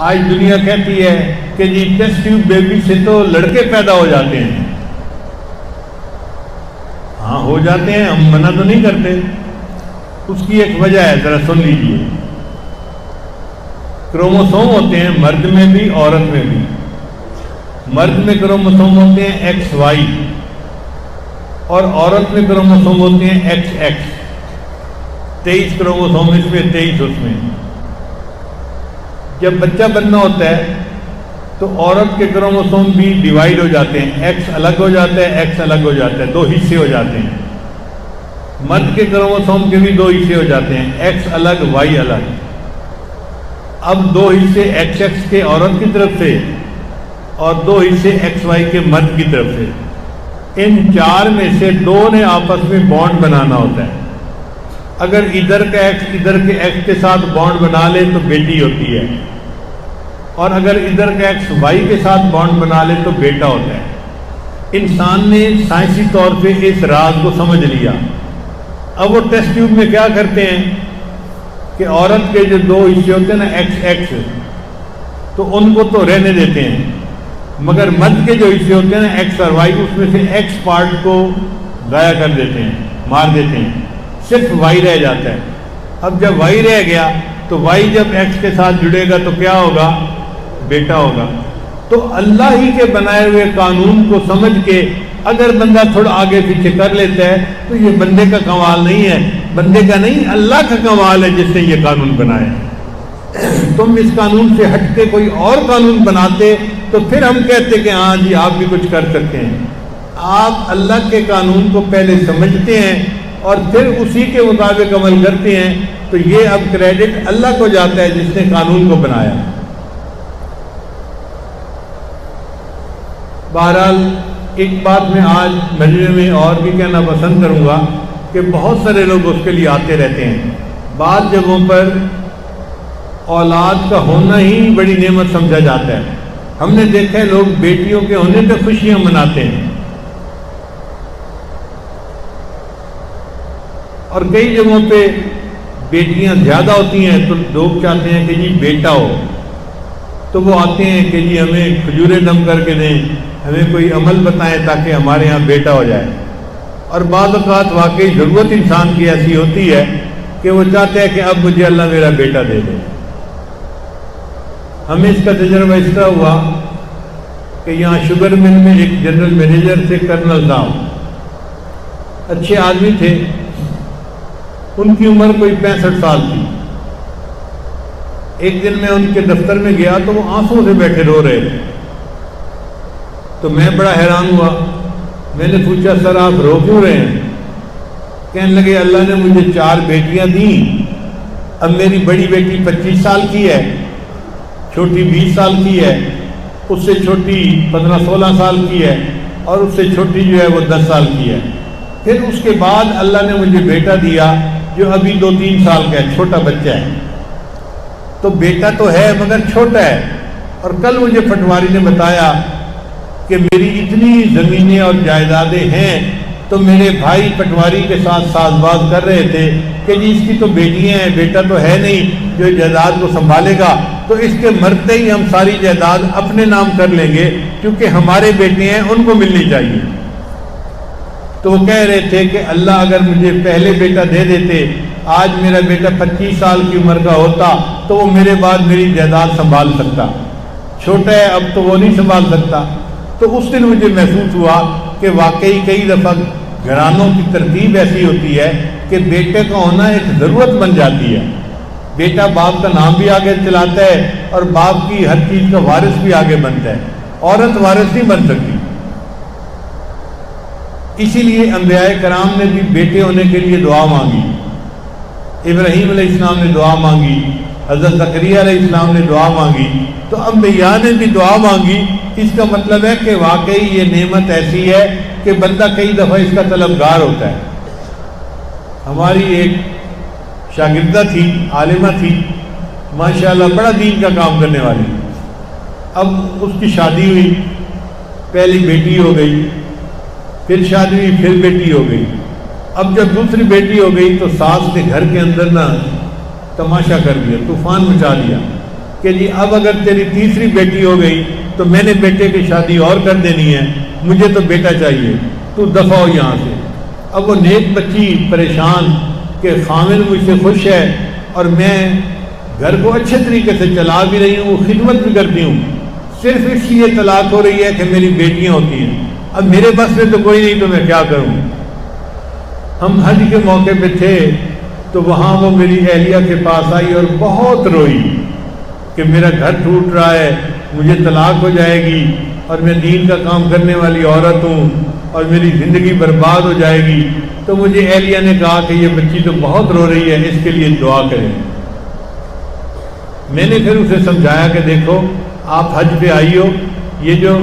آج دنیا کہتی ہے کہ جی ٹیسٹ ٹیوب بیبی سے تو لڑکے پیدا ہو جاتے ہیں. ہاں ہو جاتے ہیں، ہم منع تو نہیں کرتے. اس کی ایک وجہ ہے، ذرا سن لیجیے. کروموسوم ہوتے ہیں مرد میں بھی عورت میں بھی. مرد میں کروموسوم ہوتے ہیں ایکس وائی اور عورت میں کروموسوم ہوتے ہیں ایکس ایکس. 23 کروموسوم اس میں 23 اس میں. جب بچہ بننا ہوتا ہے تو عورت کے کروموسوم بھی ڈیوائیڈ ہو جاتے ہیں، ایکس الگ ہو جاتا ہے ایکس الگ ہو جاتا ہے، 2 حصے ہو جاتے ہیں. مرد کے کروموسوم کے بھی 2 حصے ہو جاتے ہیں، ایکس الگ وائی الگ. اب 2 حصے ایکس ایکس کے عورت کی طرف سے اور 2 حصے ایکس وائی کے مرد کی طرف سے. ان 4 میں سے 2 نے آپس میں بانڈ بنانا ہوتا ہے. اگر ادھر کا ایکس ادھر کے ایکس کے ساتھ بانڈ بنا لے تو بیٹی ہوتی ہے، اور اگر ادھر کا ایکس وائی کے ساتھ بانڈ بنا لے تو بیٹا ہوتا ہے. انسان نے سائنسی طور پہ اس راز کو سمجھ لیا. اب وہ ٹیسٹ ٹیوب میں کیا کرتے ہیں کہ عورت کے جو 2 حصے ہوتے ہیں نا ایکس ایکس، تو ان کو تو رہنے دیتے ہیں، مگر مرد کے جو حصے ہوتے ہیں نا ایکس اور وائی، اس میں سے ایکس پارٹ کو ضائع کر دیتے ہیں، مار دیتے ہیں، صرف وائی رہ جاتا ہے. اب جب وائی رہ گیا تو وائی جب ایکس کے ساتھ جڑے گا تو کیا ہوگا؟ بیٹا ہوگا. تو اللہ ہی کے بنائے ہوئے قانون کو سمجھ کے اگر بندہ تھوڑا آگے پیچھے کر لیتا ہے تو یہ بندے کا کمال نہیں ہے، بندے کا نہیں، اللہ کا کمال ہے جس نے یہ قانون بنایا. تم اس قانون سے ہٹ کے کوئی اور قانون بناتے تو پھر ہم کہتے کہ ہاں جی آپ بھی کچھ کر سکتے ہیں. آپ اللہ کے قانون کو پہلے سمجھتے ہیں اور پھر اسی کے مطابق عمل کرتے ہیں، تو یہ اب کریڈٹ اللہ کو جاتا ہے جس نے قانون کو بنایا. بہرحال ایک بات میں آج مجلس میں اور بھی کہنا پسند کروں گا کہ بہت سارے لوگ اس کے لیے آتے رہتے ہیں. بعض جگہوں پر اولاد کا ہونا ہی بڑی نعمت سمجھا جاتا ہے. ہم نے دیکھا ہے لوگ بیٹیوں کے ہونے پہ خوشیاں مناتے ہیں، اور کئی جگہوں پہ بیٹیاں زیادہ ہوتی ہیں تو لوگ چاہتے ہیں کہ جی بیٹا ہو، تو وہ آتے ہیں کہ جی ہمیں کھجوریں دم کر کے دیں، ہمیں کوئی عمل بتائیں تاکہ ہمارے یہاں بیٹا ہو جائے. اور بعض اوقات واقعی ضرورت انسان کی ایسی ہوتی ہے کہ وہ چاہتے ہیں کہ اب مجھے اللہ میرا بیٹا دے دے. ہمیں اس کا تجربہ اس طرح ہوا کہ یہاں شوگر مل میں ایک جنرل مینیجر تھے کرنل صاحب، اچھے آدمی تھے. ان کی عمر کوئی 65 سال تھی. ایک دن میں ان کے دفتر میں گیا تو وہ آنسوں سے بیٹھے رو رہے تھے. تو میں بڑا حیران ہوا. میں نے پوچھا سر آپ رو کیوں رہے ہیں؟ کہنے لگے اللہ نے مجھے 4 بیٹیاں دیں. اب میری بڑی بیٹی 25 سال کی ہے، چھوٹی 20 سال کی ہے، اس سے چھوٹی 15-16 سال کی ہے، اور اس سے چھوٹی جو ہے وہ 10 سال کی ہے. پھر اس کے بعد اللہ نے مجھے بیٹا دیا جو ابھی 2-3 سال کا ہے، چھوٹا بچہ ہے. تو بیٹا تو ہے مگر چھوٹا ہے. اور کل مجھے پٹواری نے بتایا کہ میری اتنی زمینیں اور جائیدادیں ہیں، تو میرے بھائی پٹواری کے ساتھ ساز باز کر رہے تھے کہ جی اس کی تو بیٹیاں ہیں، بیٹا تو ہے نہیں جو جائیداد کو سنبھالے گا، تو اس کے مرتے ہی ہم ساری جائیداد اپنے نام کر لیں گے کیونکہ ہمارے بیٹے ہیں، ان کو ملنی چاہیے. تو وہ کہہ رہے تھے کہ اللہ اگر مجھے پہلے بیٹا دے دیتے، آج میرا بیٹا 25 سال کی عمر کا ہوتا تو وہ میرے بعد میری جائیداد سنبھال سکتا. چھوٹا ہے اب تو وہ نہیں سنبھال سکتا. تو اس دن مجھے محسوس ہوا کہ واقعی کئی دفعہ گھرانوں کی ترتیب ایسی ہوتی ہے کہ بیٹے کا ہونا ایک ضرورت بن جاتی ہے. بیٹا باپ کا نام بھی آگے چلاتا ہے اور باپ کی ہر چیز کا وارث بھی آگے بنتا ہے. عورت وارث نہیں بن سکتی. اسی لیے انبیاء کرام نے بھی بیٹے ہونے کے لیے دعا مانگی. ابراہیم علیہ السلام نے دعا مانگی، حضرت زکریا علیہ السلام نے دعا مانگی، تو انبیاء نے بھی دعا مانگی. اس کا مطلب ہے کہ واقعی یہ نعمت ایسی ہے کہ بندہ کئی دفعہ اس کا طلبگار ہوتا ہے. ہماری ایک شاگردہ تھی، عالمہ تھی، ماشاءاللہ بڑا دین کا کام کرنے والی. اب اس کی شادی ہوئی، پہلی بیٹی ہو گئی، پھر شادی ہوئی، پھر بیٹی ہو گئی. اب جب دوسری بیٹی ہو گئی تو ساس نے گھر کے اندر نا تماشا کر دیا، طوفان مچا دیا. کہ جی اب اگر تیری تیسری بیٹی ہو گئی تو میں نے بیٹے کی شادی اور کر دینی ہے، مجھے تو بیٹا چاہیے، تو دفع ہو یہاں سے۔ اب وہ نیک بچی پریشان کہ خامن مجھ سے خوش ہے اور میں گھر کو اچھے طریقے سے چلا بھی رہی ہوں، خدمت بھی کرتی ہوں، صرف اس لیے طلاق ہو رہی ہے کہ میری بیٹیاں ہوتی ہیں، اب میرے بس میں تو کوئی نہیں، تو میں کیا کروں۔ ہم حج کے موقع پہ تھے تو وہاں وہ میری اہلیہ کے پاس آئی اور بہت روئی کہ میرا گھر ٹوٹ رہا ہے، مجھے طلاق ہو جائے گی اور میں دین کا کام کرنے والی عورت ہوں اور میری زندگی برباد ہو جائے گی۔ تو مجھے اہلیہ نے کہا کہ یہ بچی تو بہت رو رہی ہے، اس کے لیے دعا کریں۔ میں نے پھر اسے سمجھایا کہ دیکھو آپ حج پہ آئی ہو، یہ جو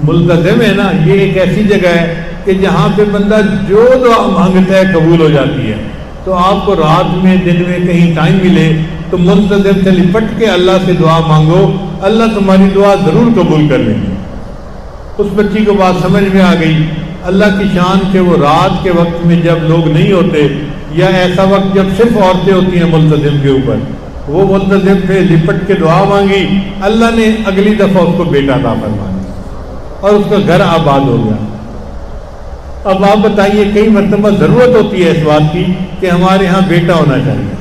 ملتزم ہے نا، یہ ایک ایسی جگہ ہے کہ جہاں پہ بندہ جو دعا مانگتا ہے قبول ہو جاتی ہے، تو آپ کو رات میں دن میں کہیں ٹائم ملے تو ملتزم سے لپٹ کے اللہ سے دعا مانگو، اللہ تمہاری دعا ضرور قبول کر لیں گے۔ اس بچی کو بات سمجھ میں آ گئی، اللہ کی شان کہ وہ رات کے وقت میں جب لوگ نہیں ہوتے یا ایسا وقت جب صرف عورتیں ہوتی ہیں ملتزم کے اوپر، وہ ملتزم پہ لپٹ کے دعا مانگی، اللہ نے اگلی دفعہ اس کو بیٹا عطا فرمایا اور اس کا گھر آباد ہو گیا۔ اب آپ بتائیے، کئی مرتبہ ضرورت ہوتی ہے اس بات کی کہ ہمارے ہاں بیٹا ہونا چاہیے۔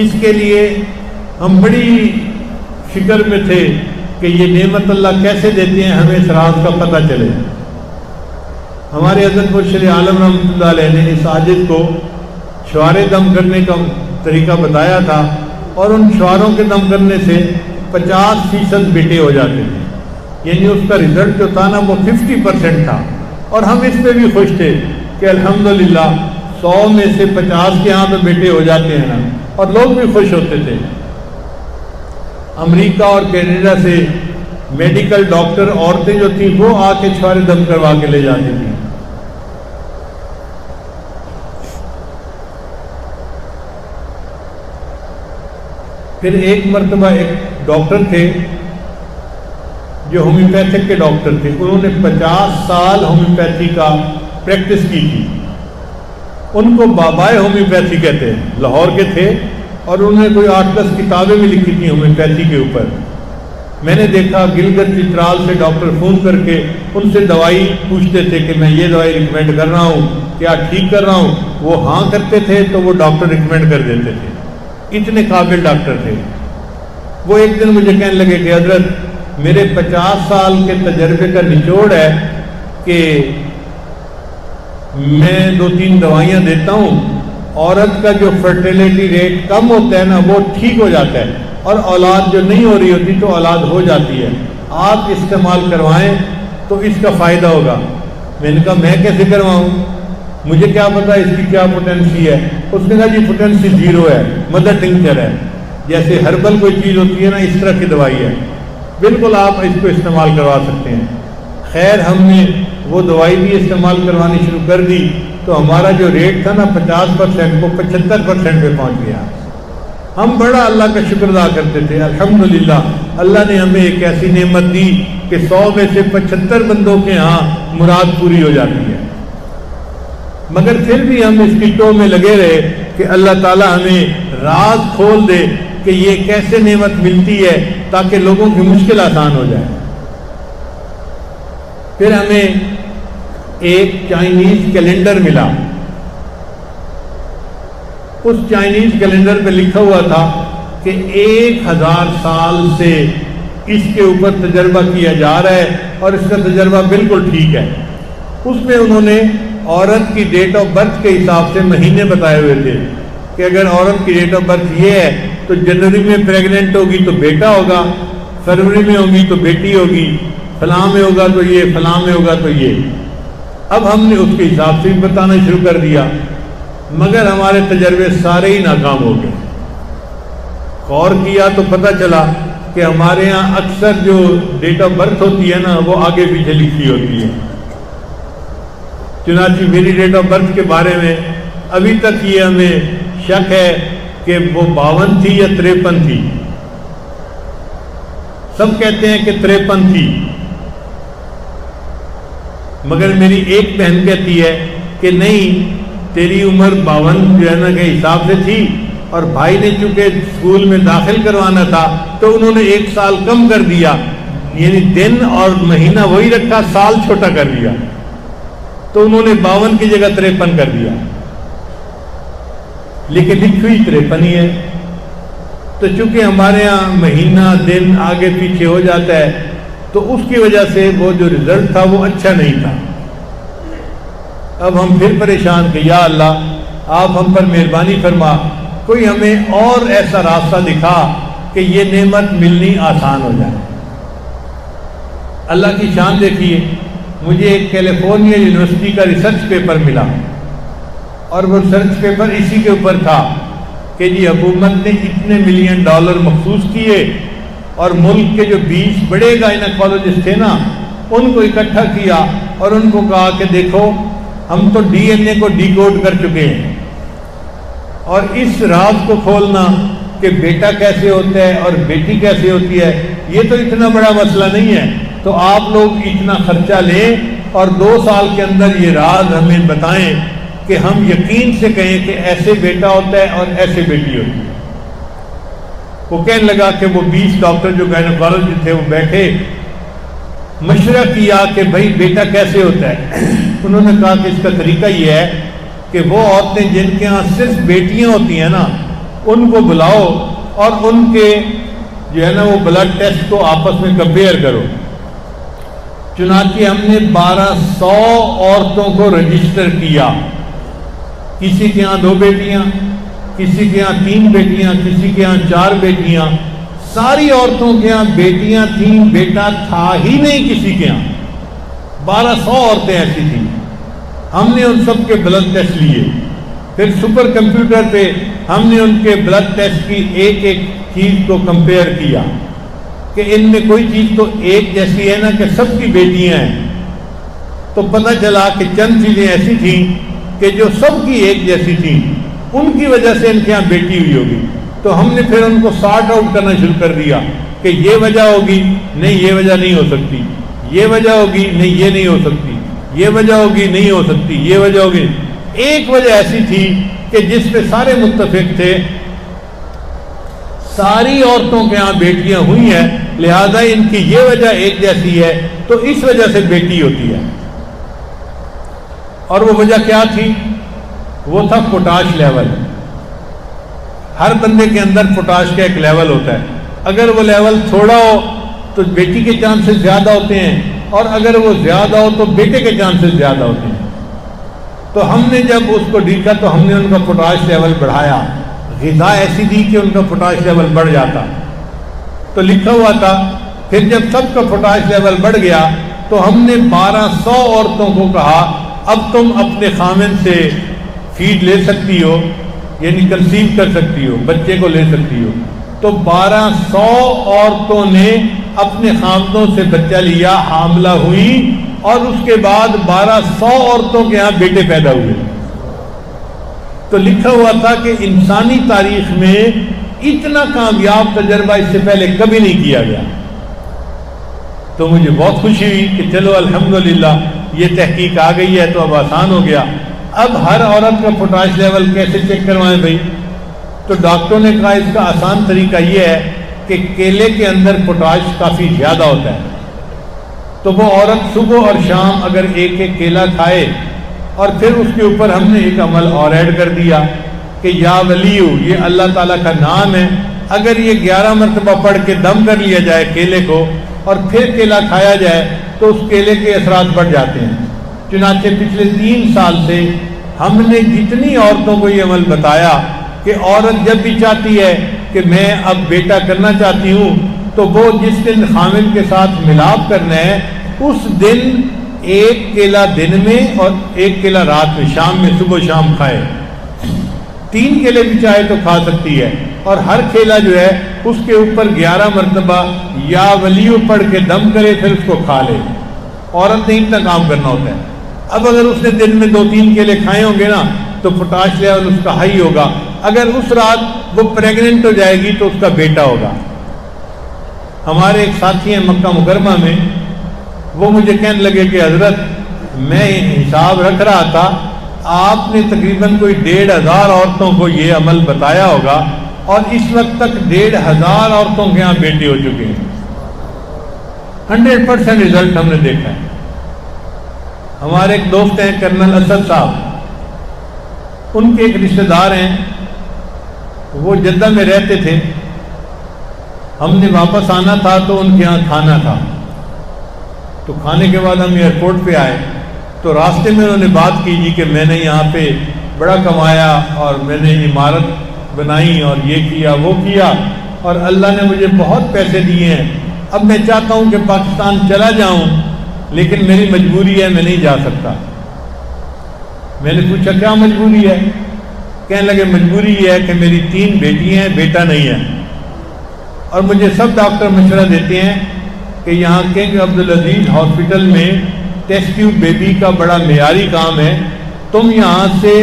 اس کے لیے ہم بڑی فکر میں تھے کہ یہ نعمت اللہ کیسے دیتے ہیں، ہمیں اس راز کا پتہ چلے۔ ہمارے حضرت مرشد عالم رحمۃ اللہ علیہ نے اس عاجز کو شعار دم کرنے کا طریقہ بتایا تھا، اور ان شعاروں کے دم کرنے سے 50% بیٹے ہو جاتے تھے، یعنی اس کا رزلٹ جو تھا نا وہ 50% تھا، اور ہم اس پہ بھی خوش تھے کہ الحمدللہ 100 میں سے 50 کے ہاں تو بیٹے ہو جاتے ہیں نا، اور لوگ بھی خوش ہوتے تھے۔ امریکہ اور کینیڈا سے میڈیکل ڈاکٹر عورتیں جو تھیں وہ آ کے شعار دم کروا کے لے جاتی تھیں۔ پھر ایک مرتبہ ایک ڈاکٹر تھے جو ہومیوپیتھک کے ڈاکٹر تھے، انہوں نے 50 سال ہومیوپیتھی کا پریکٹس کی تھی، ان کو بابائے ہومیوپیتھی کہتے ہیں، لاہور کے تھے، اور انہوں نے کوئی 8-10 کتابیں بھی لکھی تھیں ہومیوپیتھی کے اوپر۔ میں نے دیکھا گلگت چترال سے ڈاکٹر فون کر کے ان سے دوائی پوچھتے تھے کہ میں یہ دوائی ریکمینڈ کر رہا ہوں، کیا ٹھیک کر رہا ہوں؟ وہ ہاں کرتے تھے تو وہ ڈاکٹر ریکمینڈ کر دیتے تھے، اتنے قابل ڈاکٹر تھے۔ وہ ایک دن مجھے کہنے لگے کہ حضرت میرے 50 سال کے تجربے کا نچوڑ ہے کہ میں 2-3 دوائیاں دیتا ہوں، عورت کا جو فرٹیلیٹی ریٹ کم ہوتا ہے نا وہ ٹھیک ہو جاتا ہے، اور اولاد جو نہیں ہو رہی ہوتی تو اولاد ہو جاتی ہے، آپ استعمال کروائیں تو اس کا فائدہ ہوگا۔ میں نے کہا میں کیسے کرواؤں، مجھے کیا پتا اس کی کیا پوٹینسی ہے؟ اس نے کہا جی پوٹینسی 0 ہے، مدر ٹنکچر ہے، جیسے ہربل کوئی چیز ہوتی ہے نا اس طرح کی دوائی ہے، بالکل آپ اس کو استعمال کروا سکتے ہیں۔ خیر ہم نے وہ دوائی بھی استعمال کروانی شروع کر دی تو ہمارا جو ریٹ تھا نا 50% کو 75% پہ پہنچ گیا۔ ہم بڑا اللہ کا شکر ادا کرتے تھے، الحمدللہ اللہ نے ہمیں ایک ایسی نعمت دی کہ 100 میں سے 75 بندوں کے ہاں مراد پوری ہو جاتی ہے۔ مگر پھر بھی ہم اس کی ٹو میں لگے رہے کہ اللہ تعالی ہمیں راز کھول دے کہ یہ کیسے نعمت ملتی ہے تاکہ لوگوں کی مشکل آسان ہو جائے۔ پھر ہمیں ایک چائنیز کیلنڈر ملا، اس چائنیز کیلنڈر پہ لکھا ہوا تھا کہ 1000 سال سے اس کے اوپر تجربہ کیا جا رہا ہے اور اس کا تجربہ بالکل ٹھیک ہے۔ اس میں انہوں نے عورت کی ڈیٹ آف برتھ کے حساب سے مہینے بتائے ہوئے تھے کہ اگر عورت کی ڈیٹ آف برتھ یہ ہے تو جنوری میں پریگننٹ ہوگی تو بیٹا ہوگا، فروری میں ہوگی تو بیٹی ہوگی، فلاں میں ہوگا تو یہ، فلاں میں ہوگا تو یہ۔ اب ہم نے اس کے حساب سے بھی بتانا شروع کر دیا، مگر ہمارے تجربے سارے ہی ناکام ہو گئے۔ غور کیا تو پتہ چلا کہ ہمارے ہاں اکثر جو ڈیٹ آف برتھ ہوتی ہے نا وہ آگے پیچھے لکھی ہوتی ہے۔ چنانچہ میری ڈیٹ آف برتھ کے بارے میں ابھی تک یہ ہمیں شک ہے کہ وہ 52 تھی یا 53 تھی۔ سب کہتے ہیں کہ 53 تھی، مگر میری ایک بہن کہتی ہے کہ نہیں تیری عمر 52 جو ہے نا کے حساب سے تھی، اور بھائی نے چونکہ اسکول میں داخل کروانا تھا تو انہوں نے 1 سال کم کر دیا، یعنی دن اور مہینہ وہی رکھا، سال چھوٹا کر دیا، تو انہوں نے 52 کی جگہ 53 کر دیا، لیکن لکھی ہوئی 53 ہی ہے۔ تو چونکہ ہمارے ہاں مہینہ دن آگے پیچھے ہو جاتا ہے تو اس کی وجہ سے وہ جو رزلٹ تھا وہ اچھا نہیں تھا۔ اب ہم پھر پریشان کہ یا اللہ آپ ہم پر مہربانی فرما، کوئی ہمیں اور ایسا راستہ دکھا کہ یہ نعمت ملنی آسان ہو جائے۔ اللہ کی شان دیکھیے، مجھے ایک کیلیفورنیا یونیورسٹی کا ریسرچ پیپر ملا، اور وہ ریسرچ پیپر اسی کے اوپر تھا کہ جی حکومت نے اتنے $1 ملین مخصوص کیے اور ملک کے جو 20 بڑے گائنیکالوجسٹ تھے نا ان کو اکٹھا کیا اور ان کو کہا کہ دیکھو ہم تو ڈی این اے کو ڈی کوڈ کر چکے ہیں، اور اس راز کو کھولنا کہ بیٹا کیسے ہوتا ہے اور بیٹی کیسے ہوتی ہے یہ تو اتنا بڑا مسئلہ نہیں ہے، تو آپ لوگ اتنا خرچہ لیں اور 2 سال کے اندر یہ راز ہمیں بتائیں کہ ہم یقین سے کہیں کہ ایسے بیٹا ہوتا ہے اور ایسے بیٹی ہوتی ہے۔ وہ کہنے لگا کہ وہ 20 ڈاکٹر جو گائنیکالوجسٹ تھے وہ بیٹھے، مشورہ کیا کہ بھائی بیٹا کیسے ہوتا ہے۔ انہوں نے کہا کہ اس کا طریقہ یہ ہے کہ وہ عورتیں جن کے ہاں صرف بیٹیاں ہوتی ہیں نا ان کو بلاؤ اور ان کے جو ہے نا وہ بلڈ ٹیسٹ کو آپس میں کمپیئر کرو۔ چنانچہ ہم نے 1200 عورتوں کو رجسٹر کیا، کسی کے ہاں 2 بیٹیاں، کسی کے ہاں 3 بیٹیاں، کسی کے ہاں 4 بیٹیاں، ساری عورتوں کے ہاں بیٹیاں تھیں، بیٹا تھا ہی نہیں کسی کے ہاں۔ 1200 عورتیں ایسی تھیں۔ ہم نے ان سب کے بلڈ ٹیسٹ لیے، پھر سپر کمپیوٹر پہ ہم نے ان کے بلڈ ٹیسٹ کی ایک ایک چیز کو کمپیئر کیا کہ ان میں کوئی چیز تو ایک جیسی ہے نا کہ سب کی بیٹیاں ہیں، تو پتہ چلا کہ چند چیزیں ایسی تھیں کہ جو سب کی ایک جیسی تھیں، ان کی وجہ سے ان کے یہاں بیٹی ہوئی ہوگی۔ تو ہم نے پھر ان کو سارٹ آؤٹ کرنا شروع کر دیا کہ یہ وجہ ہوگی، نہیں یہ وجہ نہیں ہو سکتی، یہ وجہ ہوگی، نہیں یہ نہیں ہو سکتی، یہ وجہ ہوگی، نہیں ہو سکتی، یہ وجہ ہوگی۔ ایک وجہ ایسی تھی کہ جس پہ سارے متفق تھے، ساری عورتوں کے ہاں بیٹیاں ہوئی ہیں، لہذا ان کی یہ وجہ ایک جیسی ہے تو اس وجہ سے بیٹی ہوتی ہے۔ اور وہ وجہ کیا تھی؟ وہ تھا پوٹاش لیول۔ ہر بندے کے اندر پوٹاش کا ایک لیول ہوتا ہے، اگر وہ لیول تھوڑا ہو تو بیٹی کے چانسز زیادہ ہوتے ہیں، اور اگر وہ زیادہ ہو تو بیٹے کے چانسز زیادہ ہوتے ہیں۔ تو ہم نے جب اس کو دیکھا تو ہم نے ان کا پوٹاش لیول بڑھایا، غذا ایسی دی کہ ان کا پوٹاش لیول بڑھ جاتا۔ تو لکھا ہوا تھا پھر جب سب کا پوٹاش لیول بڑھ گیا تو ہم نے 1200 عورتوں کو کہا اب تم اپنے خامن سے فیڈ لے سکتی ہو، یعنی کنسیو کر سکتی ہو، بچے کو لے سکتی ہو۔ تو 1200 عورتوں نے اپنے خامدوں سے بچہ لیا، حاملہ ہوئی، اور اس کے بعد 1200 عورتوں کے ہاں بیٹے پیدا ہوئے۔ تو لکھا ہوا تھا کہ انسانی تاریخ میں اتنا کامیاب تجربہ اس سے پہلے کبھی نہیں کیا گیا۔ تو مجھے بہت خوشی ہوئی کہ چلو الحمدللہ یہ تحقیق آ گئی ہے تو اب آسان ہو گیا۔ اب ہر عورت کا پوٹاش لیول کیسے چیک کروائیں بھائی؟ تو ڈاکٹروں نے کہا اس کا آسان طریقہ یہ ہے کہ کیلے کے اندر پوٹاش کافی زیادہ ہوتا ہے، تو وہ عورت صبح اور شام اگر ایک ایک کیلا کھائے، اور پھر اس کے اوپر ہم نے ایک عمل اور ایڈ کر دیا کہ یا ولیو، یہ اللہ تعالیٰ کا نام ہے، اگر یہ 11 مرتبہ پڑھ کے دم کر لیا جائے کیلے کو اور پھر کیلا کھایا جائے تو اس کیلے کے اثرات بڑھ جاتے ہیں۔ چنانچہ پچھلے 3 سال سے ہم نے جتنی عورتوں کو یہ عمل بتایا کہ عورت جب بھی چاہتی ہے کہ میں اب بیٹا کرنا چاہتی ہوں تو وہ جس دن خامن کے ساتھ ملاپ کرنا ہے اس دن 1 کیلا دن میں اور 1 کیلا رات میں، شام میں، صبح شام کھائے۔ 3 کیلے بھی چاہے تو کھا سکتی ہے، اور ہر کیلا جو ہے اس کے اوپر 11 مرتبہ یا ولیو پڑھ کے دم کرے پھر اس کو کھا لے۔ عورت نے اتنا کام کرنا ہوتا ہے۔ اب اگر اس نے دن میں 2-3 کیلے کھائے ہوں گے نا تو پوٹاش لیول اس کا ہائی ہوگا، اگر اس رات وہ پریگننٹ ہو جائے گی تو اس کا بیٹا ہوگا۔ ہمارے ایک ساتھی ہیں مکہ مکرمہ میں، وہ مجھے کہنے لگے کہ حضرت میں حساب رکھ رہا تھا، آپ نے تقریباً کوئی 1500 عورتوں کو یہ عمل بتایا ہوگا، اور اس وقت تک 1500 عورتوں کے یہاں بیٹے ہو چکے ہیں۔ 100% رزلٹ ہم نے دیکھا ہے۔ ہمارے ایک دوست ہیں کرنل اسد صاحب، ان کے ایک رشتہ دار ہیں، وہ جدہ میں رہتے تھے، ہم نے واپس آنا تھا تو ان کے یہاں کھانا تھا، تو کھانے کے بعد ہم ایئرپورٹ پہ آئے تو راستے میں انہوں نے بات کی جی کہ میں نے یہاں پہ بڑا کمایا اور میں نے عمارت بنائی اور یہ کیا وہ کیا اور اللہ نے مجھے بہت پیسے دیے ہیں، اب میں چاہتا ہوں کہ پاکستان چلا جاؤں لیکن میری مجبوری ہے، میں نہیں جا سکتا۔ میں نے پوچھا کیا مجبوری ہے؟ کہنے لگے مجبوری یہ ہے کہ میری 3 بیٹیاں ہیں، بیٹا نہیں ہے، اور مجھے سب ڈاکٹر مشورہ دیتے ہیں کہ یہاں کنگ عبدالعزیز ہاسپٹل میں ٹیسٹ ٹیوب بیبی کا بڑا معیاری کام ہے، تم یہاں سے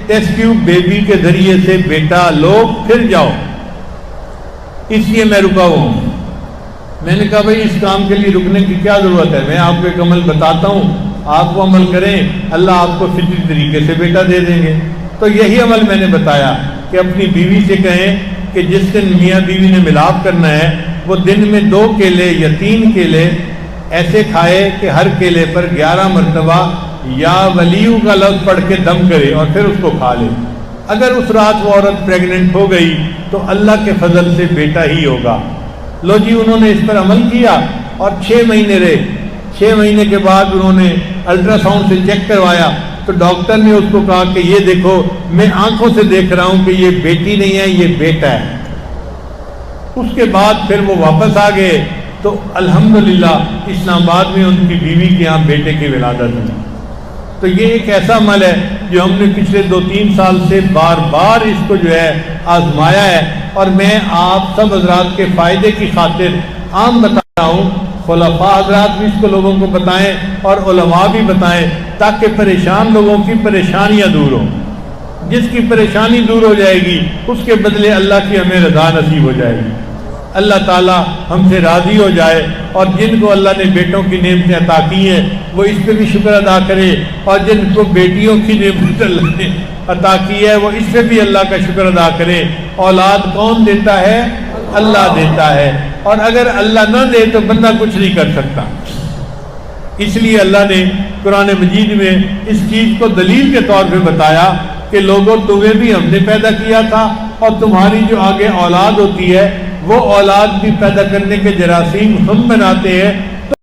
ٹیسٹ ٹیوب بیبی کے ذریعے سے بیٹا لو پھر جاؤ، اس لیے میں رکا ہوا ہوں۔ میں نے کہا بھائی اس کام کے لیے رکنے کی کیا ضرورت ہے، میں آپ کو ایک عمل بتاتا ہوں، آپ وہ عمل کریں، اللہ آپ کو فطری طریقے سے بیٹا دے دیں گے۔ تو یہی عمل میں نے بتایا کہ اپنی بیوی سے کہیں کہ جس دن میاں بیوی نے ملاپ کرنا ہے وہ دن میں 2 کیلے یا 3 کیلے ایسے کھائے کہ ہر کیلے پر 11 مرتبہ یا ولیو کا لفظ پڑھ کے دم کرے اور پھر اس کو کھا لے۔ اگر اس رات وہ عورت پریگننٹ ہو گئی تو اللہ کے فضل سے بیٹا ہی ہوگا۔ لو جی انہوں نے اس پر عمل کیا اور 6 مہینے رہے۔ 6 مہینے کے بعد انہوں نے الٹرا ساؤنڈ سے چیک کروایا تو ڈاکٹر نے اس کو کہا کہ یہ دیکھو میں آنکھوں سے دیکھ رہا ہوں کہ یہ بیٹی نہیں ہے، یہ بیٹا ہے۔ اس کے بعد پھر وہ واپس آ گئے تو الحمدللہ اسلام آباد میں ان کی بیوی کے یہاں بیٹے کی ولادت ہوئی۔ تو یہ ایک ایسا عمل ہے جو ہم نے پچھلے 2-3 سال سے بار بار اس کو جو ہے آزمایا ہے، اور میں آپ سب حضرات کے فائدے کی خاطر عام بتا رہا ہوں، خلفاء حضرات بھی اس کو لوگوں کو بتائیں اور علماء بھی بتائیں تاکہ پریشان لوگوں کی پریشانیاں دور ہوں۔ جس کی پریشانی دور ہو جائے گی اس کے بدلے اللہ کی ہمیں رضا نصیب ہو جائے گی، اللہ تعالی ہم سے راضی ہو جائے، اور جن کو اللہ نے بیٹوں کی نعمتیں عطا کی ہیں وہ اس پہ بھی شکر ادا کرے، اور جن کو بیٹیوں کی نعمت اللہ نے عطا کی ہے وہ اس پہ بھی اللہ کا شکر ادا کرے۔ اولاد کون دیتا ہے؟ اللہ دیتا ہے، اور اگر اللہ نہ دے تو بندہ کچھ نہیں کر سکتا۔ اس لیے اللہ نے قرآن مجید میں اس چیز کو دلیل کے طور پہ بتایا کہ لوگوں تمہیں بھی ہم نے پیدا کیا تھا، اور تمہاری جو آگے اولاد ہوتی ہے وہ اولاد بھی پیدا کرنے کے جراثیم ہم بناتے ہیں،